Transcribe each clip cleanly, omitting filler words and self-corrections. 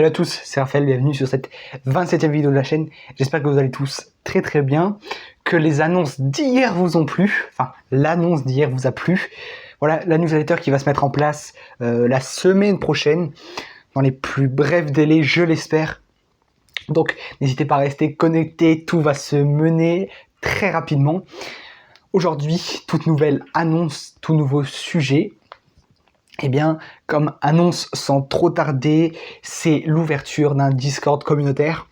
Salut à tous, c'est Raphaël, bienvenue sur cette 27e vidéo de la chaîne. J'espère que vous allez tous très très bien, que les annonces d'hier vous ont plu, enfin l'annonce d'hier vous a plu. Voilà la newsletter qui va se mettre en place la semaine prochaine, dans les plus brefs délais, je l'espère. Donc n'hésitez pas à rester connecté, tout va se mener très rapidement. Aujourd'hui, toute nouvelle annonce, tout nouveau sujet. Eh bien, comme annonce sans trop tarder, c'est l'ouverture d'un Discord communautaire.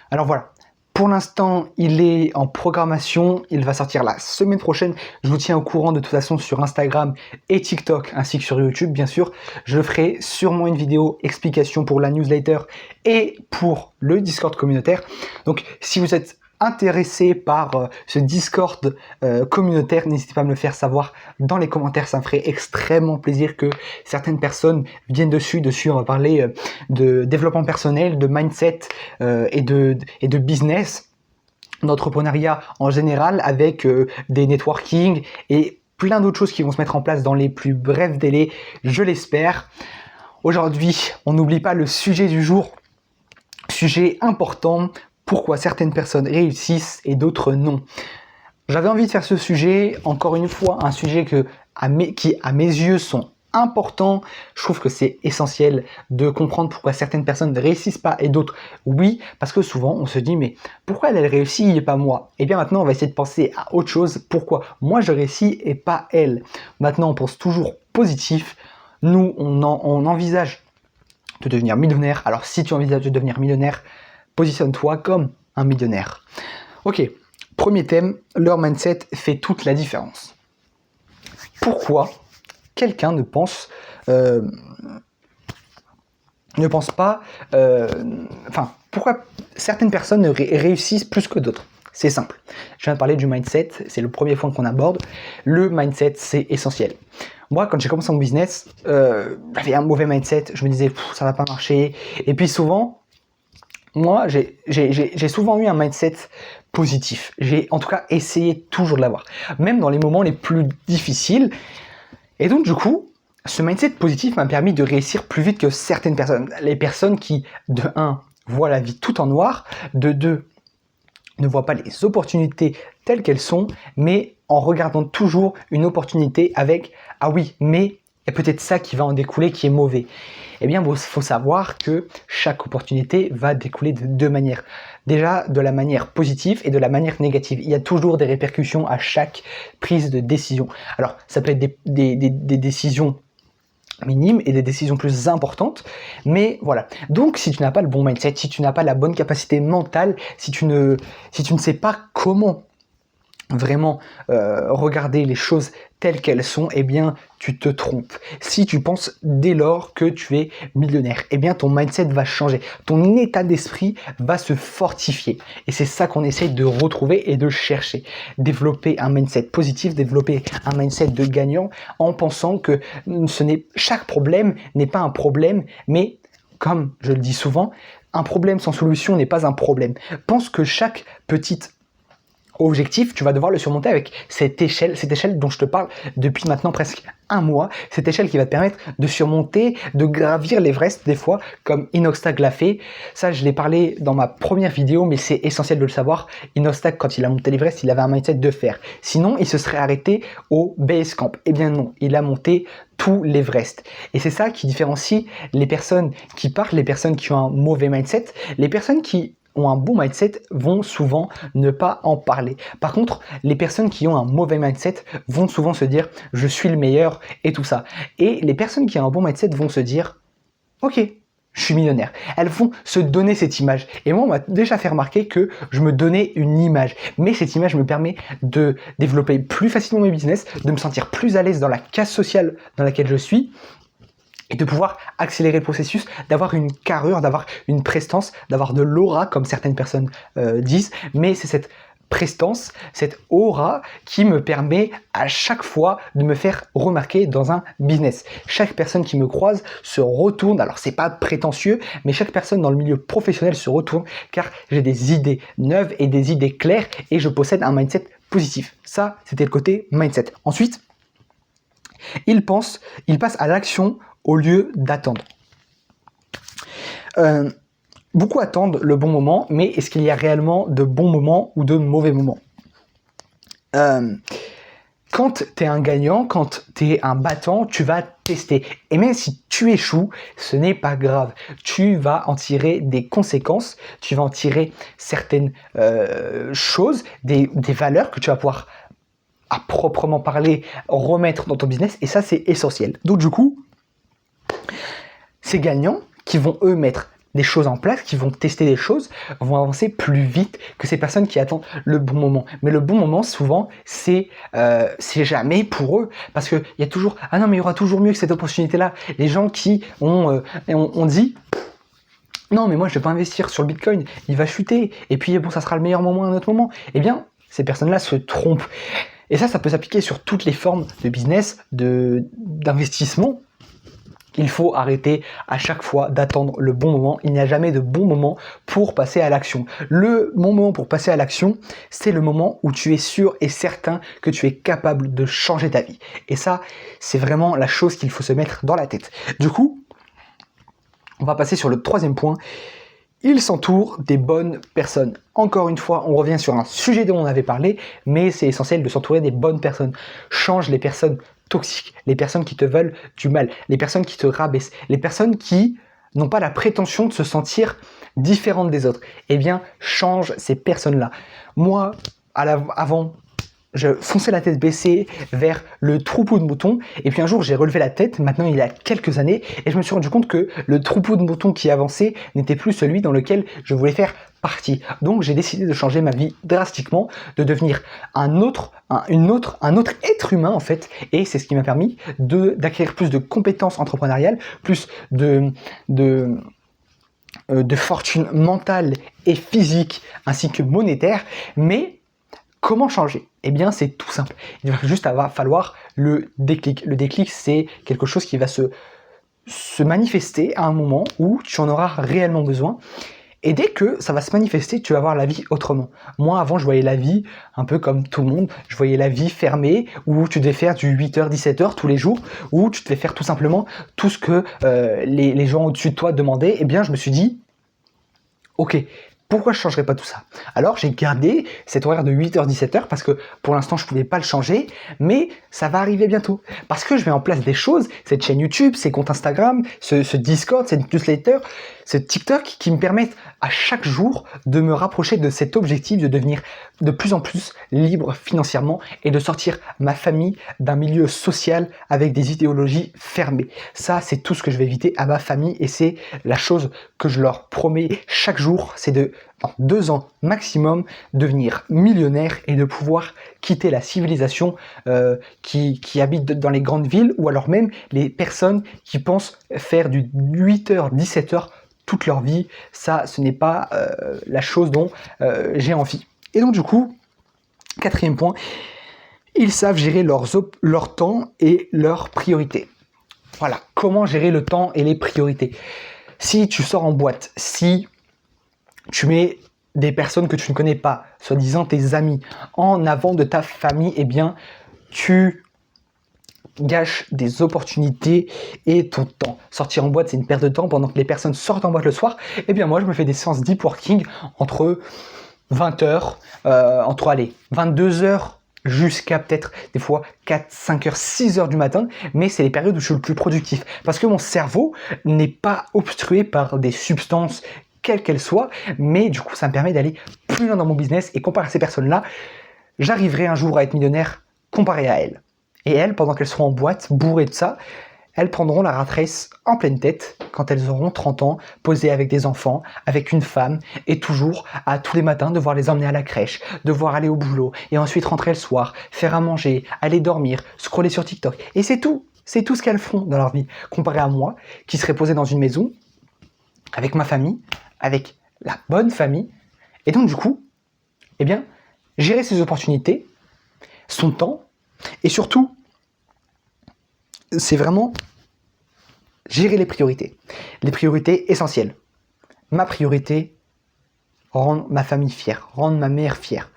Alors voilà, pour l'instant, il est en programmation, il va sortir la semaine prochaine. Je vous tiens au courant de toute façon sur Instagram et TikTok, ainsi que sur YouTube, bien sûr. Je ferai sûrement une vidéo explication pour la newsletter et pour le Discord communautaire. Donc, si vous êtes intéressé par ce Discord communautaire, n'hésitez pas à me le faire savoir dans les commentaires, ça me ferait extrêmement plaisir que certaines personnes viennent dessus. On va parler de développement personnel, de mindset et de business, d'entrepreneuriat en général, avec des networking et plein d'autres choses qui vont se mettre en place dans les plus brefs délais, je l'espère. Aujourd'hui, on n'oublie pas le sujet du jour, sujet important. Pourquoi certaines personnes réussissent et d'autres non. J'avais envie de faire ce sujet, encore une fois, un sujet qui à mes yeux sont importants. Je trouve que c'est essentiel de comprendre pourquoi certaines personnes ne réussissent pas et d'autres oui, parce que souvent on se dit mais pourquoi elle réussit et pas moi? Et bien maintenant on va essayer de penser à autre chose. Pourquoi moi je réussis et pas elle? Maintenant on pense toujours positif. Nous on envisage de devenir millionnaire. Alors si tu envisages de devenir millionnaire, positionne-toi comme un millionnaire. Ok, premier thème, leur mindset fait toute la différence. Pourquoi quelqu'un ne pense pas, pourquoi certaines personnes réussissent plus que d'autres? C'est simple. Je viens de parler du mindset, c'est le premier point qu'on aborde. Le mindset, c'est essentiel. Moi, quand j'ai commencé mon business, j'avais un mauvais mindset. Je me disais, ça va pas marcher. Et puis souvent, moi, j'ai souvent eu un mindset positif. J'ai en tout cas essayé toujours de l'avoir, même dans les moments les plus difficiles. Et donc du coup, ce mindset positif m'a permis de réussir plus vite que certaines personnes. Les personnes qui, de 1, voient la vie tout en noir, de 2, ne voient pas les opportunités telles qu'elles sont, mais en regardant toujours une opportunité avec « ah oui, mais il y a peut-être ça qui va en découler qui est mauvais ». Eh bien, il faut savoir que chaque opportunité va découler de deux manières. Déjà, de la manière positive et de la manière négative. Il y a toujours des répercussions à chaque prise de décision. Alors, ça peut être des décisions minimes et des décisions plus importantes, mais voilà. Donc, si tu n'as pas le bon mindset, si tu n'as pas la bonne capacité mentale, si tu ne sais pas comment vraiment regarder les choses telles qu'elles sont, eh bien tu te trompes. Si tu penses dès lors que tu es millionnaire, eh bien ton mindset va changer, ton état d'esprit va se fortifier, et c'est ça qu'on essaie de retrouver et de chercher. Développer un mindset positif, développer un mindset de gagnant, en pensant que chaque problème n'est pas un problème, mais comme je le dis souvent, un problème sans solution n'est pas un problème. Pense que chaque petite objectif, tu vas devoir le surmonter avec cette échelle dont je te parle depuis maintenant presque un mois, cette échelle qui va te permettre de surmonter, de gravir l'Everest des fois, comme Inoxtag l'a fait. Ça, je l'ai parlé dans ma première vidéo, mais c'est essentiel de le savoir. Inoxtag, quand il a monté l'Everest, il avait un mindset de fer. Sinon, il se serait arrêté au base camp. Eh bien non, il a monté tout l'Everest. Et c'est ça qui différencie les personnes qui partent, les personnes qui ont un mauvais mindset, les personnes qui ont un bon mindset vont souvent ne pas en parler. Par contre, les personnes qui ont un mauvais mindset vont souvent se dire « je suis le meilleur » et tout ça. Et les personnes qui ont un bon mindset vont se dire « ok, je suis millionnaire ». Elles vont se donner cette image. Et moi, on m'a déjà fait remarquer que je me donnais une image. Mais cette image me permet de développer plus facilement mes business, de me sentir plus à l'aise dans la case sociale dans laquelle je suis, et de pouvoir accélérer le processus, d'avoir une carrure, d'avoir une prestance, d'avoir de l'aura, comme certaines personnes disent, mais c'est cette prestance, cette aura qui me permet à chaque fois de me faire remarquer dans un business. Chaque personne qui me croise se retourne, alors c'est pas prétentieux, mais chaque personne dans le milieu professionnel se retourne car j'ai des idées neuves et des idées claires et je possède un mindset positif. Ça, c'était le côté mindset. Ensuite, il passe à l'action au lieu d'attendre. Beaucoup attendent le bon moment, mais est-ce qu'il y a réellement de bons moments ou de mauvais moments? Quand tu es un gagnant, quand tu es un battant, tu vas tester. Et même si tu échoues, ce n'est pas grave. Tu vas en tirer des conséquences, tu vas en tirer certaines choses, des valeurs que tu vas pouvoir, à proprement parler, remettre dans ton business. Et ça, c'est essentiel. Donc du coup, ces gagnants qui vont, eux, mettre des choses en place, qui vont tester des choses, vont avancer plus vite que ces personnes qui attendent le bon moment. Mais le bon moment, souvent, c'est jamais pour eux. Parce qu'il y a toujours, ah non, mais il y aura toujours mieux que cette opportunité-là. Les gens qui ont dit, non, mais moi, je ne vais pas investir sur le Bitcoin, il va chuter. Et puis, bon, ça sera le meilleur moment à un autre moment. Eh bien, ces personnes-là se trompent. Et ça peut s'appliquer sur toutes les formes de business, d'investissement. Il faut arrêter à chaque fois d'attendre le bon moment. Il n'y a jamais de bon moment pour passer à l'action. Le bon moment pour passer à l'action, c'est le moment où tu es sûr et certain que tu es capable de changer ta vie. Et ça, c'est vraiment la chose qu'il faut se mettre dans la tête. Du coup, on va passer sur le troisième point. Il s'entoure des bonnes personnes. Encore une fois, on revient sur un sujet dont on avait parlé, mais c'est essentiel de s'entourer des bonnes personnes. Change les personnes toxiques, les personnes qui te veulent du mal, les personnes qui te rabaissent, les personnes qui n'ont pas la prétention de se sentir différentes des autres. Eh bien, change ces personnes-là. Moi, avant, je fonçais la tête baissée vers le troupeau de moutons, et puis un jour j'ai relevé la tête, maintenant il y a quelques années, et je me suis rendu compte que le troupeau de moutons qui avançait n'était plus celui dans lequel je voulais faire partie. Donc j'ai décidé de changer ma vie drastiquement, de devenir un autre être humain en fait, et c'est ce qui m'a permis d'acquérir plus de compétences entrepreneuriales, plus de fortune mentale et physique, ainsi que monétaire. Mais comment changer? Eh bien, c'est tout simple. Il va juste falloir le déclic. Le déclic, c'est quelque chose qui va se manifester à un moment où tu en auras réellement besoin. Et dès que ça va se manifester, tu vas voir la vie autrement. Moi, avant, je voyais la vie un peu comme tout le monde. Je voyais la vie fermée, où tu devais faire du 8h, 17h tous les jours, où tu devais faire tout simplement tout ce que les gens au-dessus de toi demandaient. Eh bien, je me suis dit, ok, pourquoi je ne changerais pas tout ça? Alors j'ai gardé cet horaire de 8h 17h parce que pour l'instant je ne pouvais pas le changer, mais ça va arriver bientôt. Parce que je mets en place des choses, cette chaîne YouTube, ces comptes Instagram, ce Discord, cette newsletter, ce TikTok qui me permettent à chaque jour de me rapprocher de cet objectif de devenir de plus en plus libre financièrement et de sortir ma famille d'un milieu social avec des idéologies fermées. Ça, c'est tout ce que je vais éviter à ma famille et c'est la chose que je leur promets chaque jour, c'est de, en 2 ans maximum, devenir millionnaire et de pouvoir quitter la civilisation qui habite dans les grandes villes ou alors même les personnes qui pensent faire du 8h, 17h toute leur vie. Ça, ce n'est pas la chose dont j'ai envie. Et donc du coup, 4e point, ils savent gérer leur temps et leurs priorités. Voilà, comment gérer le temps et les priorités. Si tu sors en boîte, si tu mets des personnes que tu ne connais pas, soi-disant tes amis, en avant de ta famille, eh bien, tu gâches des opportunités et ton temps. Sortir en boîte, c'est une perte de temps pendant que les personnes sortent en boîte le soir. Eh bien, moi, je me fais des séances deep working entre 20h, entre 22h jusqu'à peut-être des fois 4, 5h, 6h du matin, mais c'est les périodes où je suis le plus productif parce que mon cerveau n'est pas obstrué par des substances quelles qu'elles soient, mais du coup ça me permet d'aller plus loin dans mon business et comparé à ces personnes-là, j'arriverai un jour à être millionnaire comparé à elles. Et elles, pendant qu'elles seront en boîte, bourrées de ça, elles prendront la rat race en pleine tête quand elles auront 30 ans, posées avec des enfants, avec une femme, et toujours à tous les matins devoir les emmener à la crèche, devoir aller au boulot, et ensuite rentrer le soir, faire à manger, aller dormir, scroller sur TikTok. Et c'est tout ce qu'elles font dans leur vie, comparé à moi, qui serais posé dans une maison, avec ma famille, avec la bonne famille. Et donc du coup, eh bien, gérer ses opportunités, son temps, et surtout, c'est vraiment gérer les priorités. Les priorités essentielles. Ma priorité, rendre ma famille fière, rendre ma mère fière.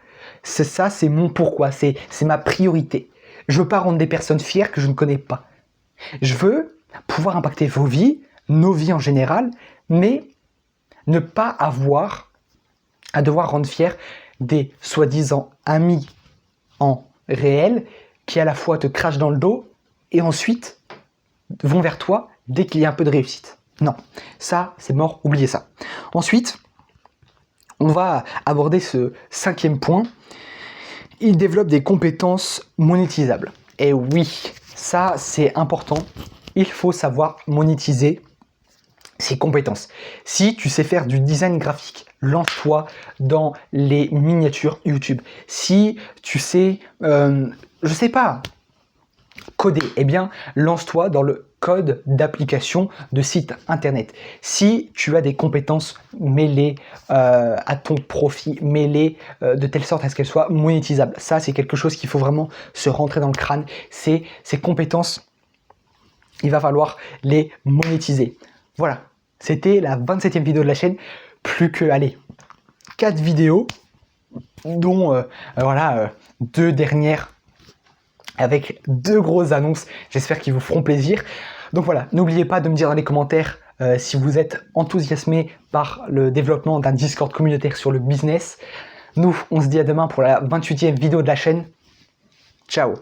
C'est ça, c'est mon pourquoi, c'est ma priorité. Je veux pas rendre des personnes fières que je ne connais pas. Je veux pouvoir impacter vos vies, nos vies en général, mais Ne pas avoir à devoir rendre fier des soi-disant amis en réel qui à la fois te crachent dans le dos et ensuite vont vers toi dès qu'il y a un peu de réussite. Non, ça c'est mort, oubliez ça. Ensuite, on va aborder ce 5e point. Il développe des compétences monétisables. Et oui, ça c'est important. Il faut savoir monétiser ses compétences. Si tu sais faire du design graphique, lance-toi dans les miniatures YouTube. Si tu sais, je sais pas, coder, eh bien, lance-toi dans le code d'application de site internet. Si tu as des compétences, mets-les à ton profit, mets-les de telle sorte à ce qu'elles soient monétisables. Ça, c'est quelque chose qu'il faut vraiment se rentrer dans le crâne. Ces compétences, il va falloir les monétiser. Voilà, c'était la 27e vidéo de la chaîne. Plus que, allez, 4 vidéos, dont, 2 dernières avec 2 grosses annonces. J'espère qu'ils vous feront plaisir. Donc voilà, n'oubliez pas de me dire dans les commentaires si vous êtes enthousiasmé par le développement d'un Discord communautaire sur le business. Nous, on se dit à demain pour la 28e vidéo de la chaîne. Ciao!